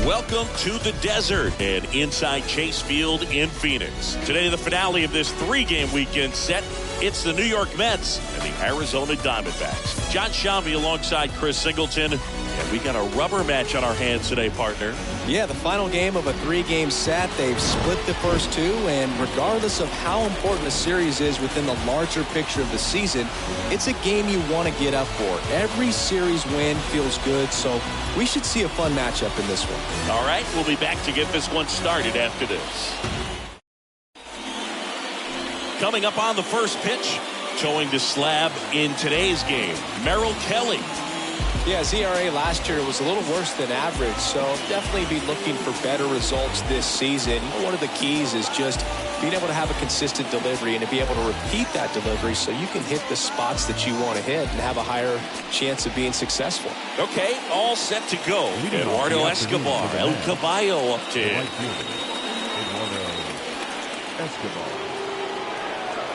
Welcome to the desert and inside Chase Field in Phoenix. Today, the finale of this three-game weekend set. It's the New York Mets and the Arizona Diamondbacks. John Shambi alongside Chris Singleton. And we got a rubber match on our hands today, partner. Yeah, the final game of a three-game set. They've split the first two, and regardless of how important a series is within the larger picture of the season, it's a game you want to get up for. Every series win feels good, so we should see a fun matchup in this one. All right, we'll be back to get this one started after this. Coming up on the first pitch, towing the slab in today's game, Merrill Kelly. Yeah, his ERA last year was a little worse than average, so definitely be looking for better results this season. One of the keys is just being able to have a consistent delivery and to be able to repeat that delivery so you can hit the spots that you want to hit and have a higher chance of being successful. Okay, all set to go. Eduardo Escobar, El Caballo up to him.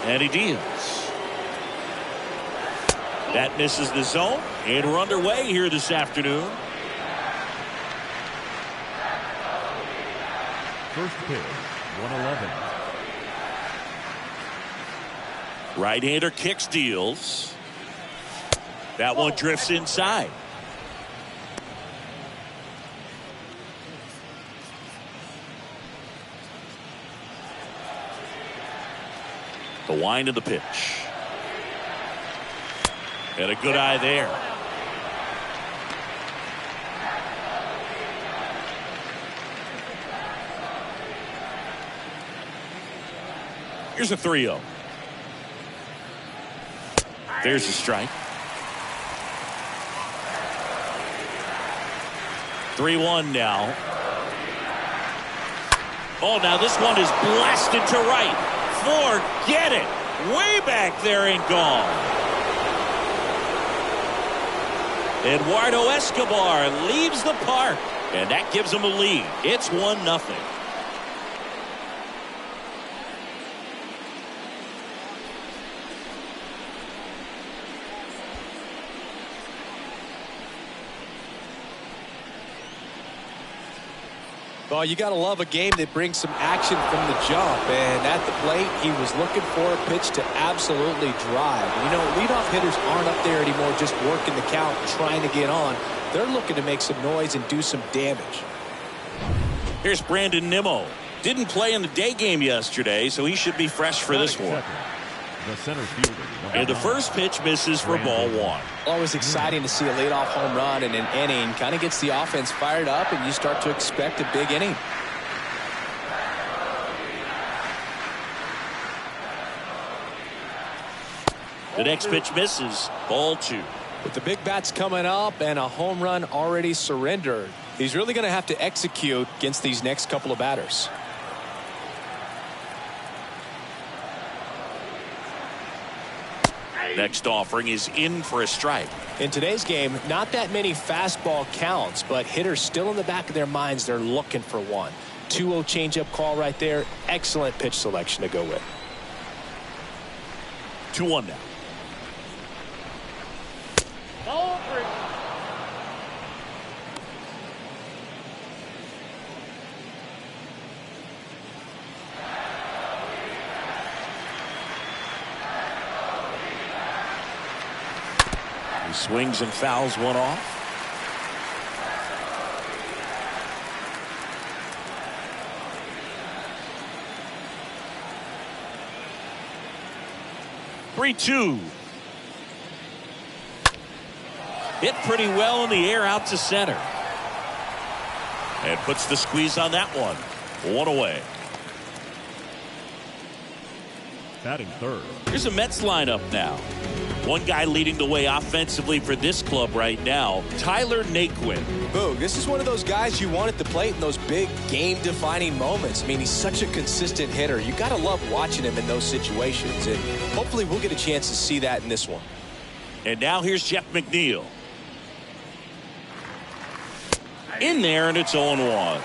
And he deals. That misses the zone, and we're underway here this afternoon. First pitch, 111. Right-hander kicks, deals. That one drifts inside. The wind of the pitch. And a good eye there. Here's a 3-0. There's a strike. 3-1 now. Oh, now this one is blasted to right. Forget it. Way back there and gone. Eduardo Escobar leaves the park, and that gives him a lead. It's 1-0. Well, you got to love a game that brings some action from the jump. And at the plate, he was looking for a pitch to absolutely drive. You know, leadoff hitters aren't up there anymore just working the count, trying to get on. They're looking to make some noise and do some damage. Here's Brandon Nimmo. Didn't play in the day game yesterday, so he should be fresh for this one. The center fielder. And the first pitch misses for ball one. Always exciting to see a leadoff home run in an inning. Kind of gets the offense fired up, and you start to expect a big inning. The next pitch misses. Ball two. With the big bats coming up and a home run already surrendered, he's really going to have to execute against these next couple of batters. Next offering is in for a strike. In today's game, not that many fastball counts, but hitters still in the back of their minds, they're looking for one. 2-0 changeup call right there. Excellent pitch selection to go with. 2-1 now. He swings and fouls one off. Three-two. Hit pretty well in the air out to center. And puts the squeeze on that one. One away. Batting third. Here's a Mets lineup now. One guy leading the way offensively for this club right now, Tyler Naquin. Boog, this is one of those guys you want at the plate in those big game-defining moments. I mean, he's such a consistent hitter. You got to love watching him in those situations, and hopefully we'll get a chance to see that in this one. And now here's Jeff McNeil. In there, and it's 0-1.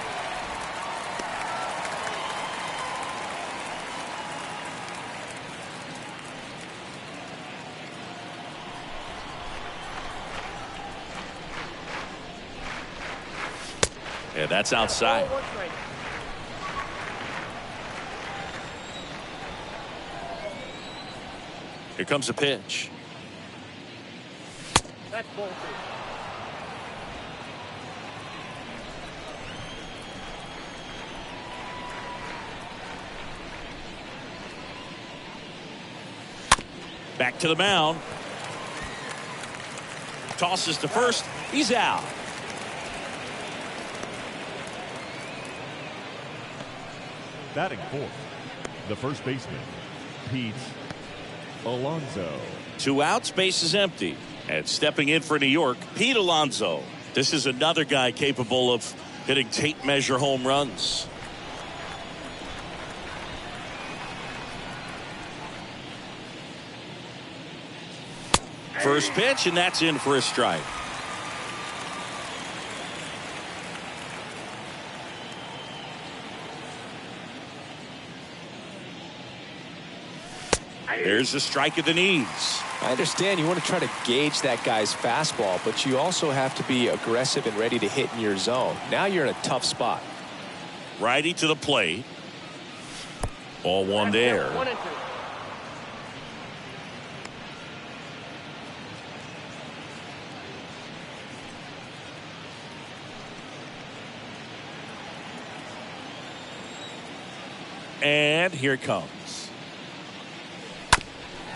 And that's outside. Here comes a pitch. That's bullshit. Back to the mound. Tosses to first. He's out. Batting fourth, the first baseman, Pete Alonso. 2 outs, base is empty. And stepping in for New York, Pete Alonso. This is another guy capable of hitting tape measure home runs. First pitch, and that's in for a strike. There's a strike at the knees. I understand you want to try to gauge that guy's fastball, but you also have to be aggressive and ready to hit in your zone. Now you're in a tough spot. Righty to the plate. Ball one there. 1 and 2. And here it comes.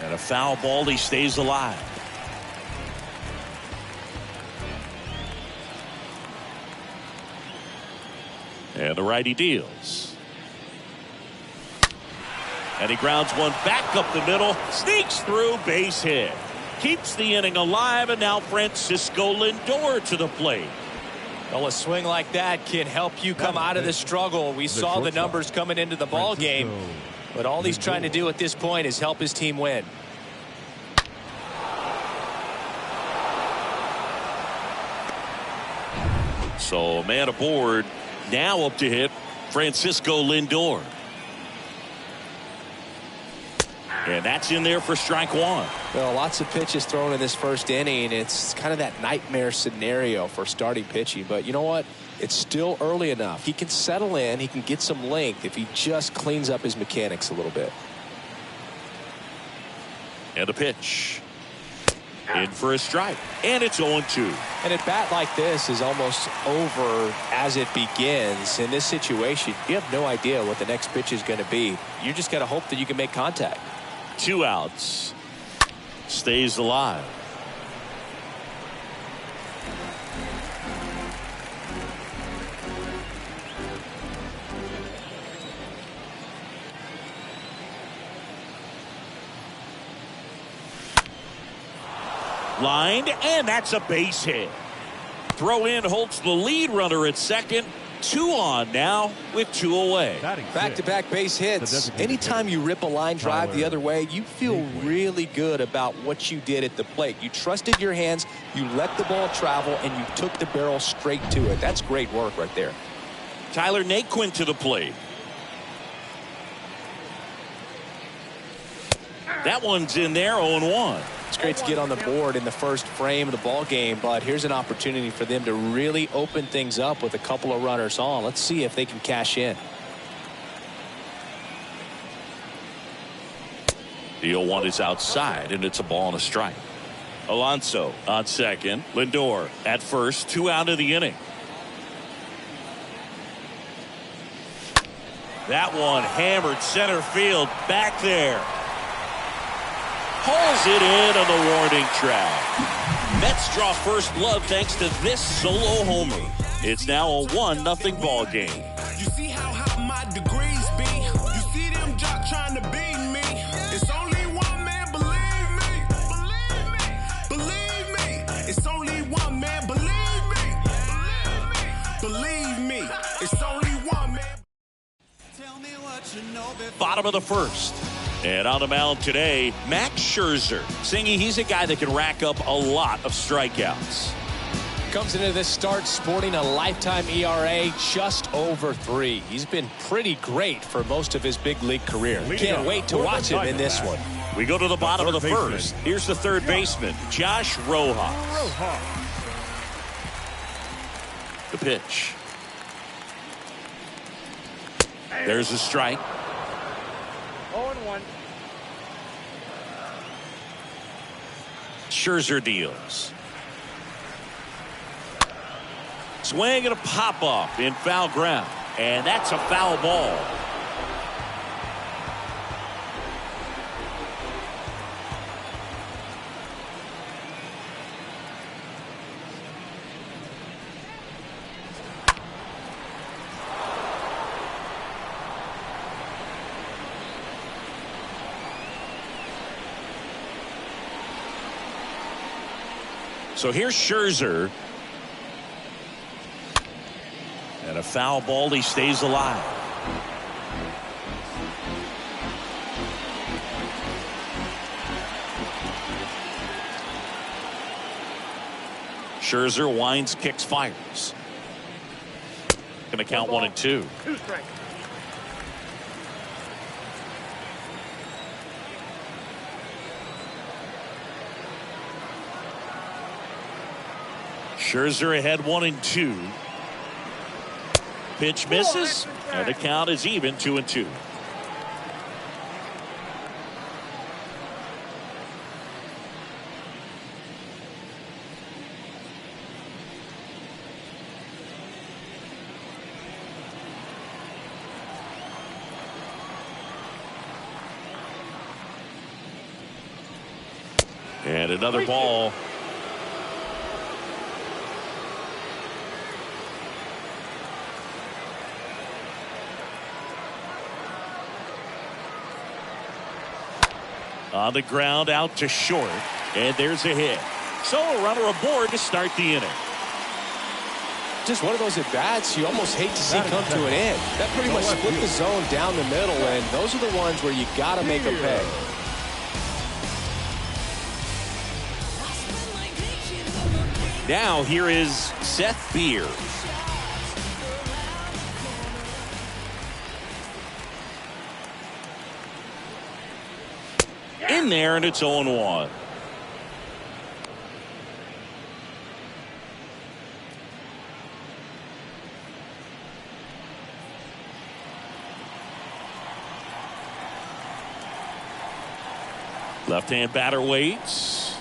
And a foul ball. He stays alive. And the righty deals. And he grounds one back up the middle. Sneaks through, base hit. Keeps the inning alive, and now Francisco Lindor to the plate. Well, a swing like that can help you come out of the struggle. We saw the numbers coming into the ball game, but all he's trying to do at this point is help his team win. So a man aboard, now up to hit Francisco Lindor. And that's in there for strike one. Well, lots of pitches thrown in this first inning. It's kind of that nightmare scenario for starting pitching. But you know what? It's still early enough. He can settle in. He can get some length if he just cleans up his mechanics a little bit. And a pitch. In for a strike. And it's 0-2. And a bat like this is almost over as it begins. In this situation, you have no idea what the next pitch is going to be. You just got to hope that you can make contact. 2 outs. Stays alive. Lined, and that's a base hit. Throw in holds the lead runner at second. 2 on now with 2 away. Back-to-back base hits. Anytime you rip a line drive the other way, you feel really good about what you did at the plate. You trusted your hands, you let the ball travel, and you took the barrel straight to it. That's great work right there. Tyler Naquin to the plate. That one's in there, 0-1. It's great to get on the board in the first frame of the ball game, but here's an opportunity for them to really open things up with a couple of runners on. Let's see if they can cash in. The 0-1 is outside, and it's a ball and a strike. Alonso on second. Lindor at first. 2 out of the inning. That one hammered center field back there. Pulls it in on the warning track. Mets draw first blood thanks to this solo homer. It's now a 1-0 ball game. You see how high my degrees be? You see them jock trying to beat me? It's only one man, believe me. Believe me. It's only one man, believe me. Believe me. It's only one man. Tell me what you know before. Bottom of the first. And on the mound today, Max Scherzer. Singy, he's a guy that can rack up a lot of strikeouts. Comes into this start sporting a lifetime ERA just over 3. He's been pretty great for most of his big league career. Can't wait to watch him in this one. We go to the bottom of the first. Here's the third baseman, Josh Rojas. The pitch. There's a strike. 0-1. Scherzer deals. Swing and a pop-up in foul ground. And that's a foul ball. So here's Scherzer. And a foul ball. He stays alive. Scherzer winds, kicks, fires. Going to count 1 and 2. 2 strikes. Scherzer ahead 1 and 2. Pitch misses, and the count is even 2 and 2. And another ball. On the ground, out to short, and there's a hit. So a runner aboard to start the inning. Just one of those at-bats you almost hate to see come to an end. That pretty much split the zone down the middle, and those are the ones where you got to make them pay. Now here is Seth Beer. In there, and it's 0-1. Left-hand batter waits.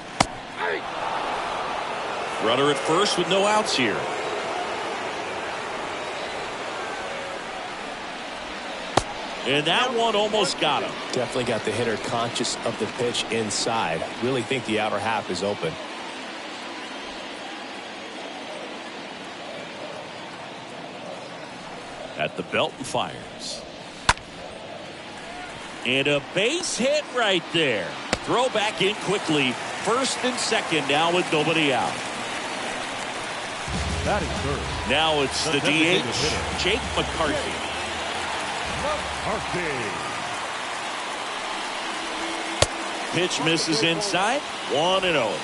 Runner at first with no outs here. And that one almost got him. Definitely got the hitter conscious of the pitch inside. Really think the outer half is open. At the belt and fires. And a base hit right there. Throw back in quickly. First and second now with nobody out. That is third. Now it's the DH, Jake McCarthy. Pitch misses inside. 1-0.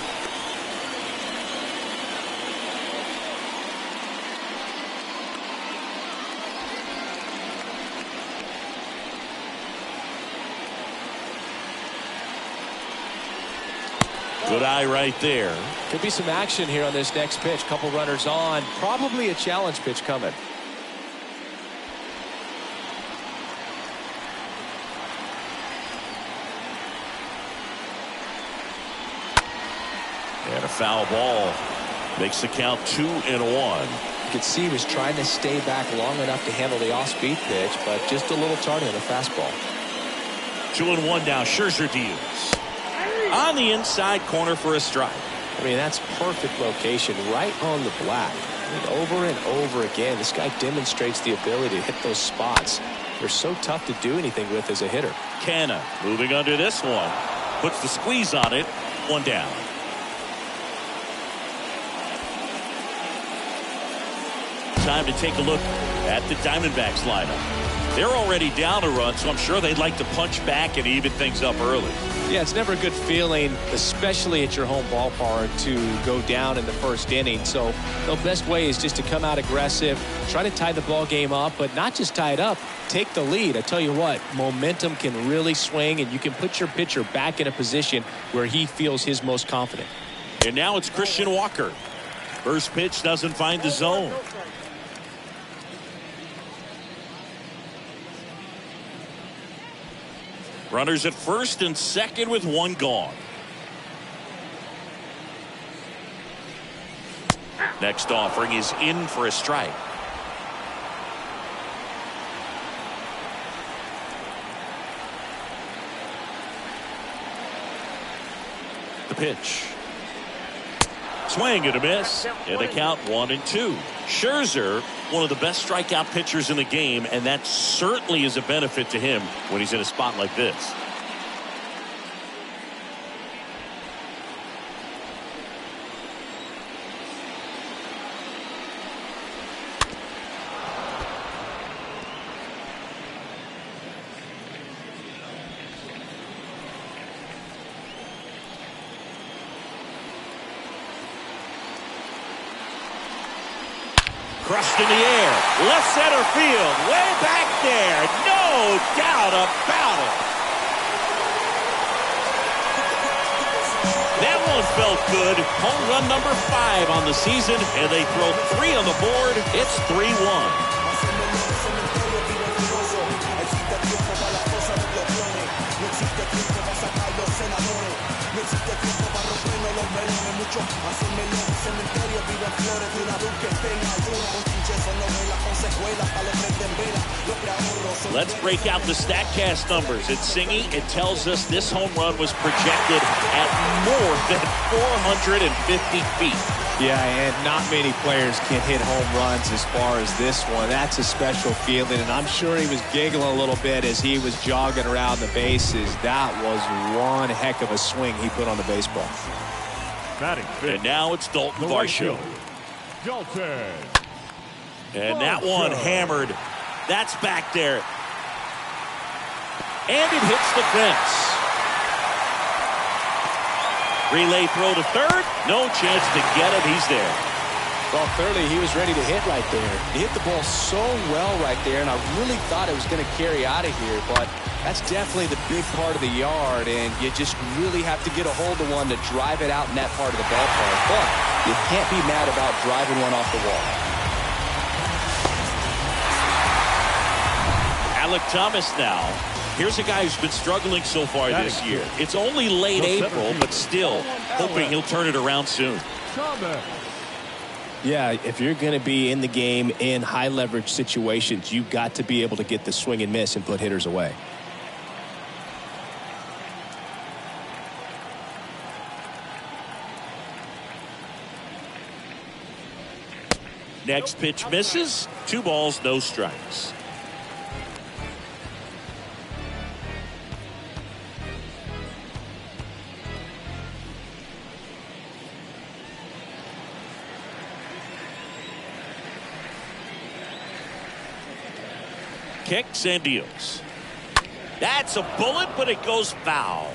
Good eye right there. Could be some action here on this next pitch. Couple runners on. Probably a challenge pitch coming. And a foul ball makes the count 2-1. You could see he was trying to stay back long enough to handle the off-speed pitch, but just a little tardy on the fastball. 2-1 now. Scherzer deals. On the inside corner for a strike. I mean, that's perfect location, right on the black. I mean, over and over again, this guy demonstrates the ability to hit those spots. They're so tough to do anything with as a hitter. Canna moving under this one. Puts the squeeze on it. 1 down. Time to take a look at the Diamondbacks lineup. They're already down a run, so I'm sure they'd like to punch back and even things up early. Yeah, it's never a good feeling, especially at your home ballpark, to go down in the first inning. So the best way is just to come out aggressive, try to tie the ball game up, but not just tie it up, take the lead. I tell you what, momentum can really swing, and you can put your pitcher back in a position where he feels his most confident. And now it's Christian Walker. First pitch doesn't find the zone. Runners at first and second with one gone. Next offering is in for a strike. The pitch. Swing and a miss. And the count 1-2. Scherzer, one of the best strikeout pitchers in the game, and that certainly is a benefit to him when he's in a spot like this. Crushed in the air, left center field, way back there, no doubt about it. That one felt good. Home run number 5 on the season, and they throw 3 on the board. It's 3-1. Let's break out the StatCast numbers. It's singing. It tells us this home run was projected at more than 450 feet. Yeah, and not many players can hit home runs as far as this one. That's a special feeling, and I'm sure he was giggling a little bit as he was jogging around the bases. That was one heck of a swing he put on the baseball. And now it's Dalton Varsho. Dalton. And that one hammered. That's back there. And it hits the fence. Relay throw to third. No chance to get him. He's there. Well, clearly he was ready to hit right there. He hit the ball so well right there, and I really thought it was going to carry out of here, but that's definitely the big part of the yard, and you just really have to get a hold of one to drive it out in that part of the ballpark. But you can't be mad about driving one off the wall. Alec Thomas now. Here's a guy who's been struggling so far this year. It's only late April, but still hoping he'll turn it around soon. Yeah, if you're going to be in the game in high leverage situations, you've got to be able to get the swing and miss and put hitters away. Next pitch misses. 2 balls, no strikes. Kicks and deals. That's a bullet, but it goes foul.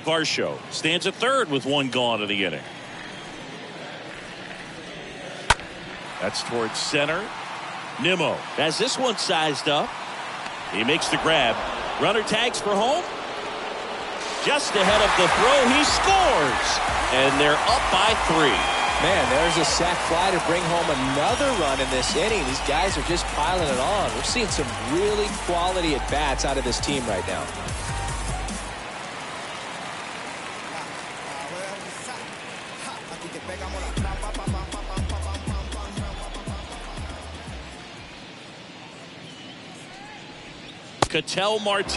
Varsho stands at third with 1 gone in the inning. That's towards center. Nimmo has this one sized up. He makes the grab. Runner tags for home. Just ahead of the throw, he scores. And they're up by 3. Man, there's a sac fly to bring home another run in this inning. These guys are just piling it on. We're seeing some really quality at-bats out of this team right now. Ketel Marte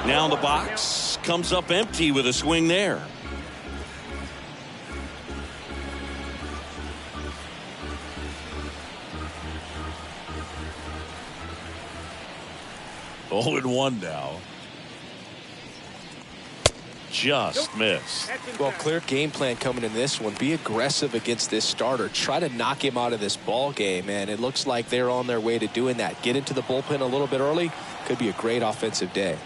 now in the box. Comes up empty with a swing there. Oh, and 1 now. Just missed. Well, clear game plan coming in this one. Be aggressive against this starter. Try to knock him out of this ball game, and it looks like they're on their way to doing that. Get into the bullpen a little bit early. Could be a great offensive day.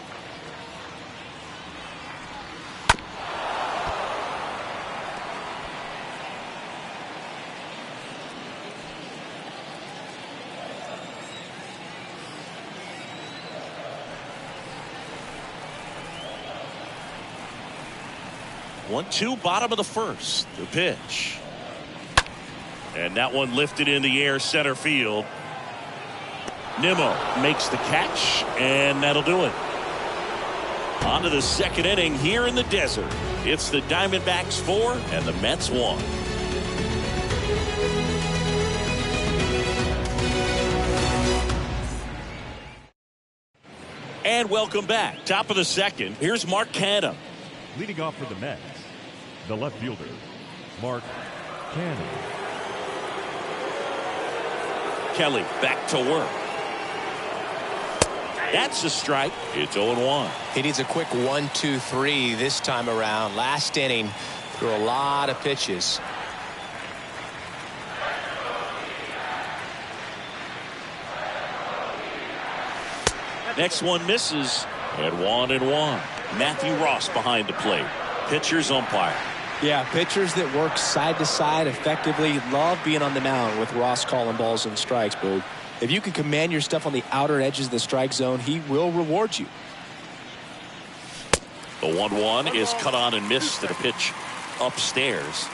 One-two, bottom of the first. The pitch. And that one lifted in the air, center field. Nimmo makes the catch, and that'll do it. On to the second inning here in the desert. It's the Diamondbacks 4 and the Mets 1. And welcome back. Top of the second. Here's Mark Canha. Leading off for the Mets, the left fielder, Mark Canha. Kelly back to work. That's a strike. It's 0-1. He needs a quick 1-2-3 this time around. Last inning, threw a lot of pitches. Next one misses at 1-1. Matthew Ross behind the plate. Pitcher's umpire. Yeah, pitchers that work side to side effectively love being on the mound with Ross calling balls and strikes, Boog. If you can command your stuff on the outer edges of the strike zone, he will reward you. The 1-1 is cut on and missed at a pitch upstairs.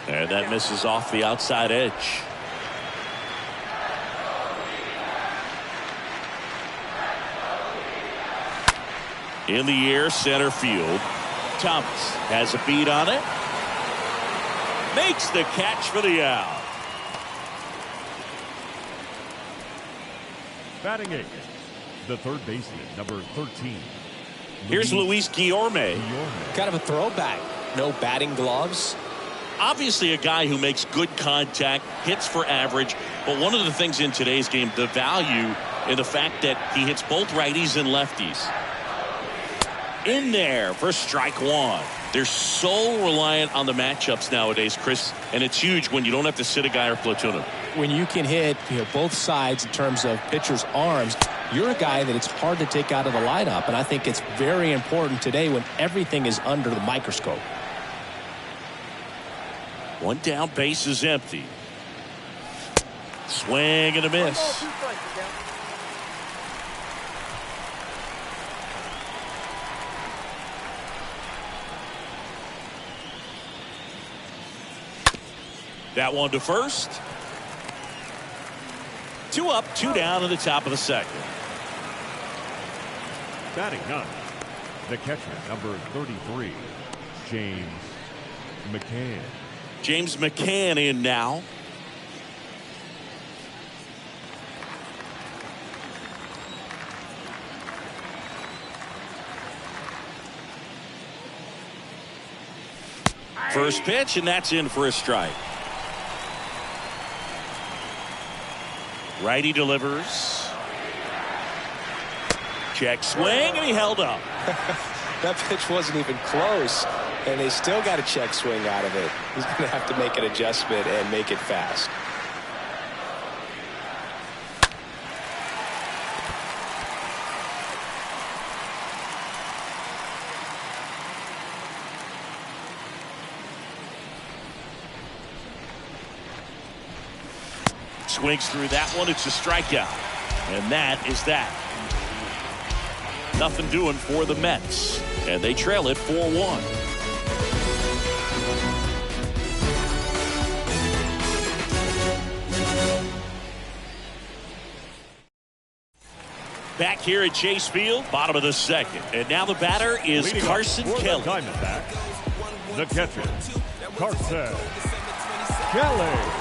And that misses off the outside edge. In the air, center field. Thomas has a beat on it. Makes the catch for the out. Batting eighth, the third baseman, number 13. Here's Luis Guillorme. Kind of a throwback. No batting gloves. Obviously a guy who makes good contact, hits for average, but one of the things in today's game, the value in the fact that he hits both righties and lefties. In there for strike one. They're so reliant on the matchups nowadays, Chris, and it's huge when you don't have to sit a guy or platoon him. When you can hit both sides in terms of pitchers' arms, you're a guy that it's hard to take out of the lineup, and I think it's very important today when everything is under the microscope. One down, base is empty. Swing and a miss. That one to first. 2 up, 2 down in the top of the second. Batting ninth, the catcher, number 33, James McCann. James McCann in now. First pitch, and that's in for a strike. Righty delivers. Check swing, and he held up. That pitch wasn't even close, and they still got a check swing out of it. He's going to have to make an adjustment and make it fast. Swings through that one. It's a strikeout. And that is that. Nothing doing for the Mets. And they trail it 4-1. Back here at Chase Field, bottom of the second. And now the batter is Leading Carson for Kelly. The Diamondbacks, the catcher, Carson Kelly.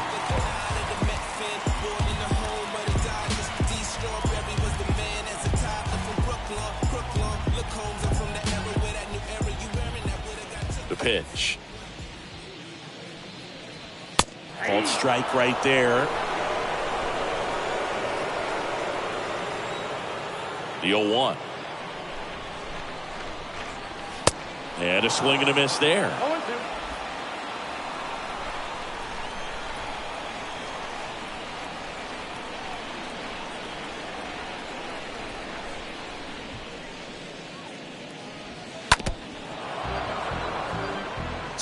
The pitch. Called strike right there. The 0-1. And a swing and a miss there.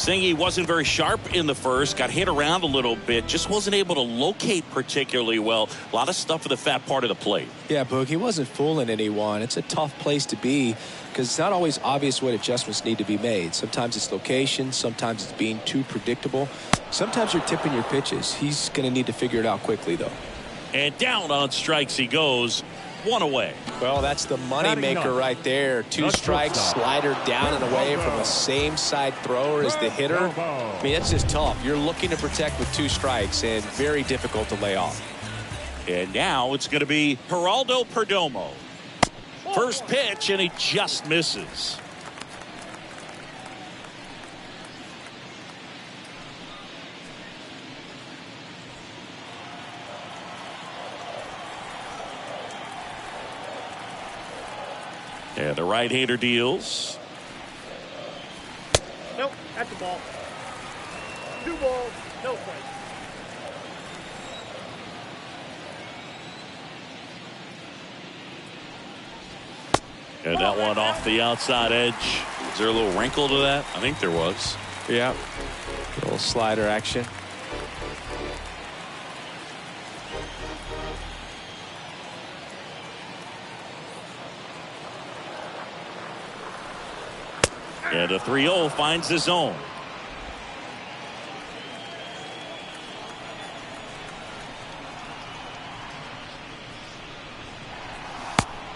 Saying he wasn't very sharp in the first, got hit around a little bit, just wasn't able to locate particularly well. A lot of stuff for the fat part of the plate. Yeah, Boog, he wasn't fooling anyone. It's a tough place to be because it's not always obvious what adjustments need to be made. Sometimes it's location, sometimes it's being too predictable. Sometimes you're tipping your pitches. He's going to need to figure it out quickly, though. And down on strikes he goes. One away. Well, that's the money maker right there. Two strikes, slider down and away from the same side thrower as the hitter. I mean, it's just tough. You're looking to protect with two strikes and very difficult to lay off. And now it's going to be Geraldo Perdomo. First pitch, and he just misses. And the right-hander deals. Nope, that's the ball. 2 balls, no strike. And that one off the outside edge. Is there a little wrinkle to that? I think there was. Yeah. A little slider action. And a 3-0 finds the zone.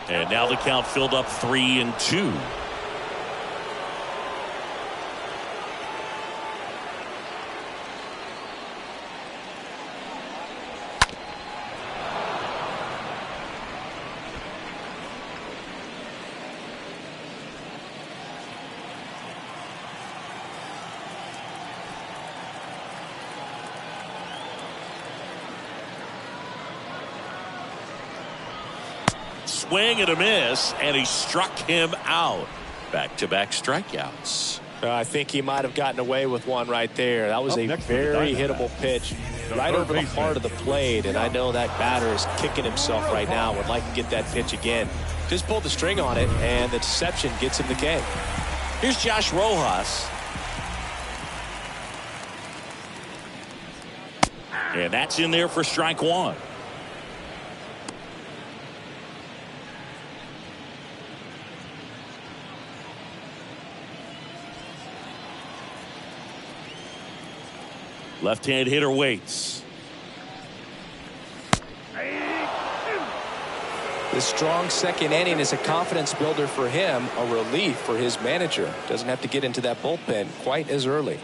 And now the count filled up 3-2. Swing and a miss, and he struck him out. Back-to-back strikeouts. I think he might have gotten away with one right there. That was a very hittable pitch right over the heart of the plate, and I know that batter is kicking himself right now. Would like to get that pitch again. Just pulled the string on it, and the deception gets him the K. Here's Josh Rojas. And that's in there for strike one. Left-hand hitter waits. The strong second inning is a confidence builder for him, a relief for his manager. Doesn't have to get into that bullpen quite as early.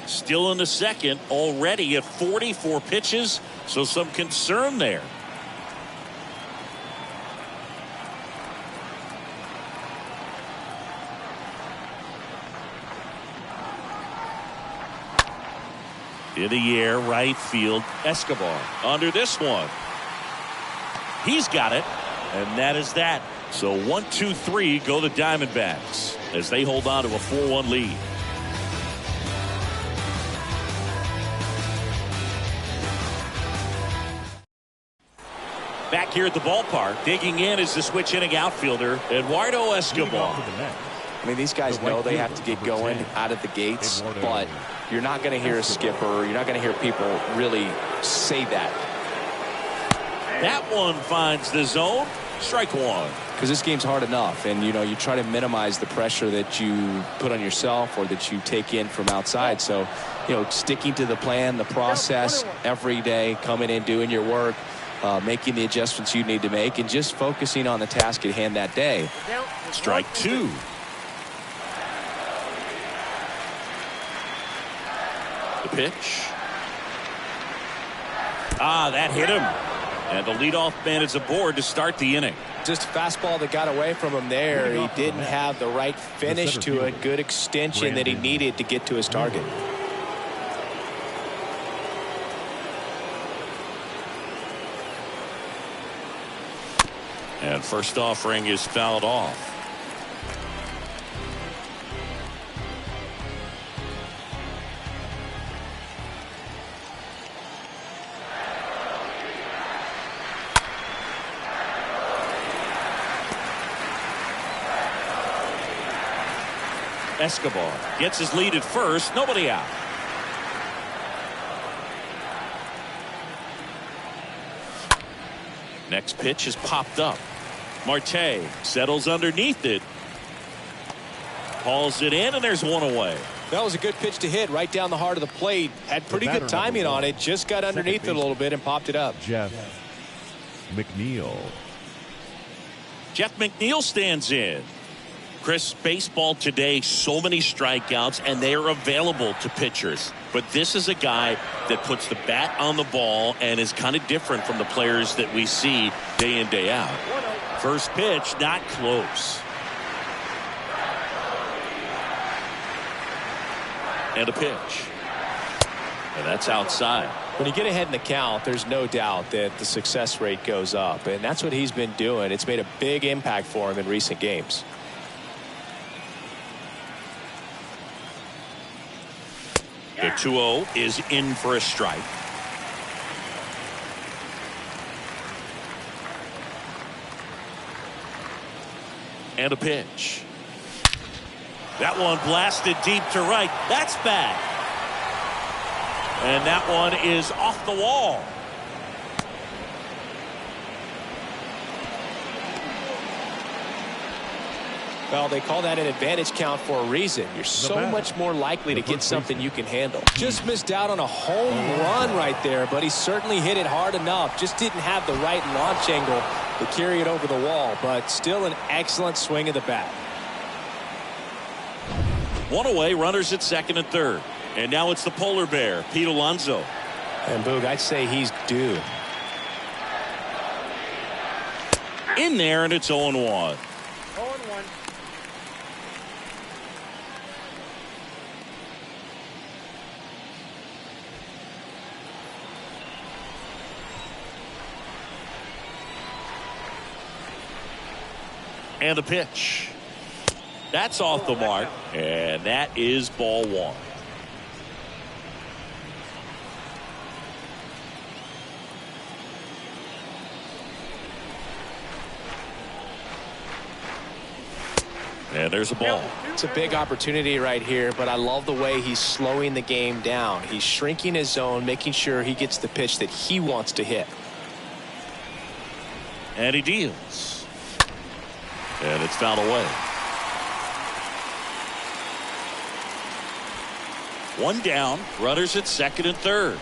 Still in the second, already at 44 pitches, so some concern there. In the air, right field, Escobar under this one. He's got it, and that is that. So 1-2-3 go the Diamondbacks as they hold on to a 4-1 lead. Back here at the ballpark, digging in is the switch hitting outfielder, Eduardo Escobar. I mean, these guys know they have to get going out of the gates, but you're not going to hear a skipper. You're not going to hear people really say that. That one finds the zone. Strike one. Because this game's hard enough, and you try to minimize the pressure that you put on yourself or that you take in from outside. So, sticking to the plan, the process every day, coming in, doing your work, making the adjustments you need to make, and just focusing on the task at hand that day. Strike two. The pitch. That hit him. And the leadoff man is aboard to start the inning. Just a fastball that got away from him there. He didn't have the right finish to it. Good extension that he needed to get to his target. And first offering is fouled off. Escobar gets his lead at first. Nobody out. Next pitch is popped up. Marte settles underneath it. Hauls it in, and there's one away. That was a good pitch to hit right down the heart of the plate. Had pretty good timing on it. Just got underneath it a little bit and popped it up. Jeff McNeil. Jeff McNeil stands in. Chris, baseball today, so many strikeouts, and they are available to pitchers. But this is a guy that puts the bat on the ball and is kind of different from the players that we see day in, day out. First pitch, not close. And a pitch. And that's outside. When you get ahead in the count, there's no doubt that the success rate goes up. And that's what he's been doing. It's made a big impact for him in recent games. The 2-0 is in for a strike. And a pitch. That one blasted deep to right. That's bad. And that one is off the wall. Well, they call that an advantage count for a reason. You're so much more likely to get something you can handle. Just missed out on a home run right there, but he certainly hit it hard enough. Just didn't have the right launch angle to carry it over the wall, but still an excellent swing of the bat. One away, runners at second and third. And now it's the polar bear, Pete Alonso. And Boog, I'd say he's due. In there, and it's 0-1. 0-1. And a pitch. That's off the mark, and that is ball one. And there's a ball. It's a big opportunity right here, but I love the way he's slowing the game down. He's shrinking his zone, making sure he gets the pitch that he wants to hit. And he deals. And it's fouled away. One down, runners at second and third.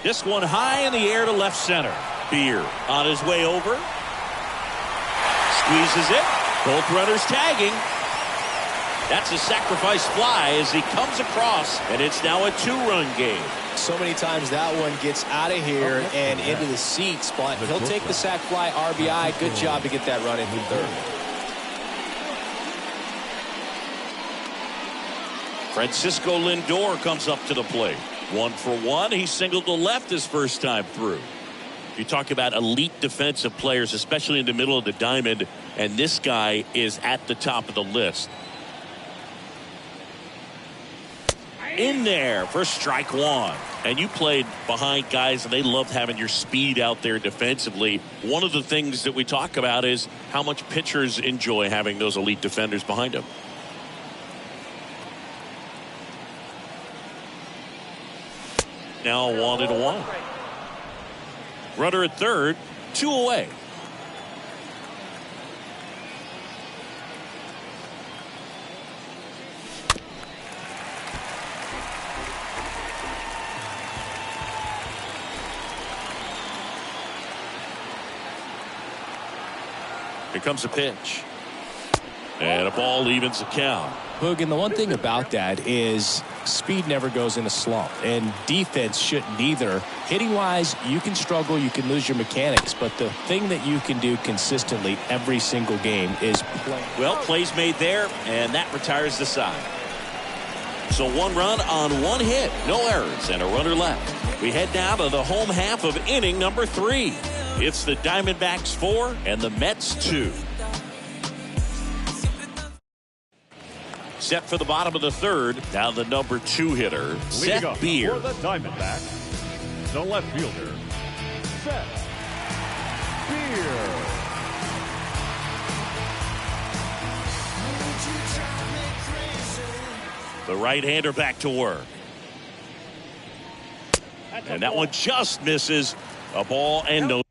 This one high in the air to left center. Beer on his way over. Squeezes it. Both runners tagging. That's a sacrifice fly as he comes across, and it's now a two-run game. So many times that one gets out of here and into the seats, but he'll take the sac fly RBI. Good job to get that run into third. Francisco Lindor comes up to the plate. 1 for 1. He singled to left his first time through. You talk about elite defensive players, especially in the middle of the diamond, and this guy is at the top of the list. In there for strike one. And you played behind guys, and they loved having your speed out there defensively. One of the things that we talk about is how much pitchers enjoy having those elite defenders behind them. Now 1-1. Runner at third, 2 away. Here comes a pitch. And a ball evens the count. Boog, and the one thing about that is speed never goes in a slump, and defense shouldn't either. Hitting wise, you can struggle, you can lose your mechanics, but the thing that you can do consistently every single game is play. Well, plays made there, and that retires the side. So 1 run on 1 hit, no errors, and a runner left. We head down to the home half of inning number 3. It's the Diamondbacks 4 and the Mets 2. Set for the bottom of the 3rd. Now the number 2 hitter, Leading up Seth Beer. for the Diamondbacks, the left fielder, Seth Beer. The right-hander back to work. And that one just misses. A ball and no.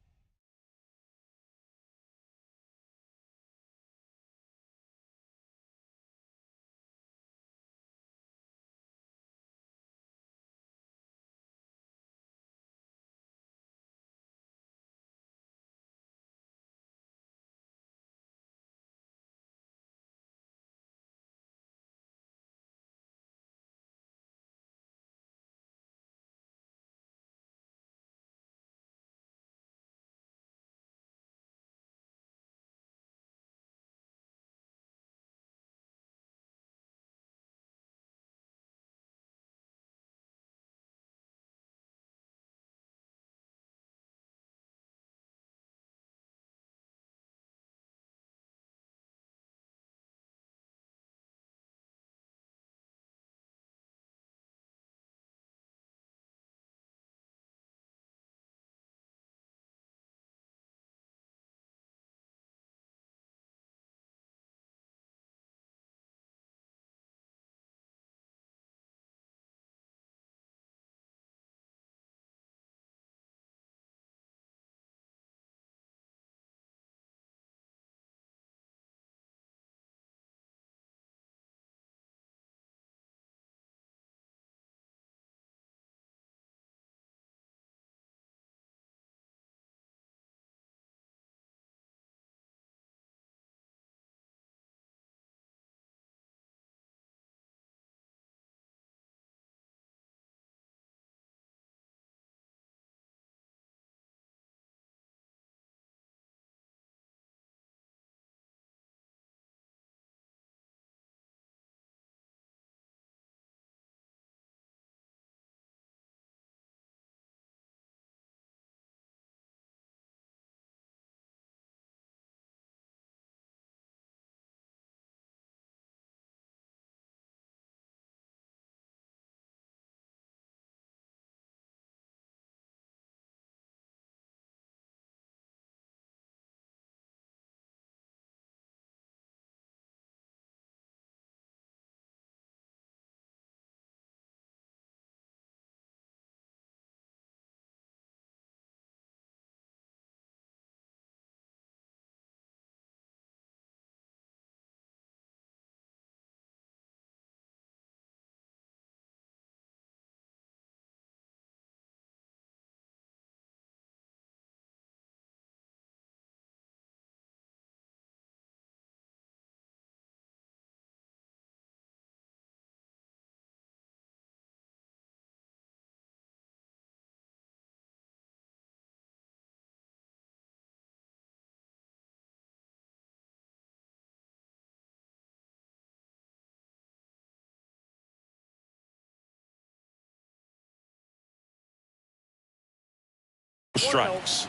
Strikes.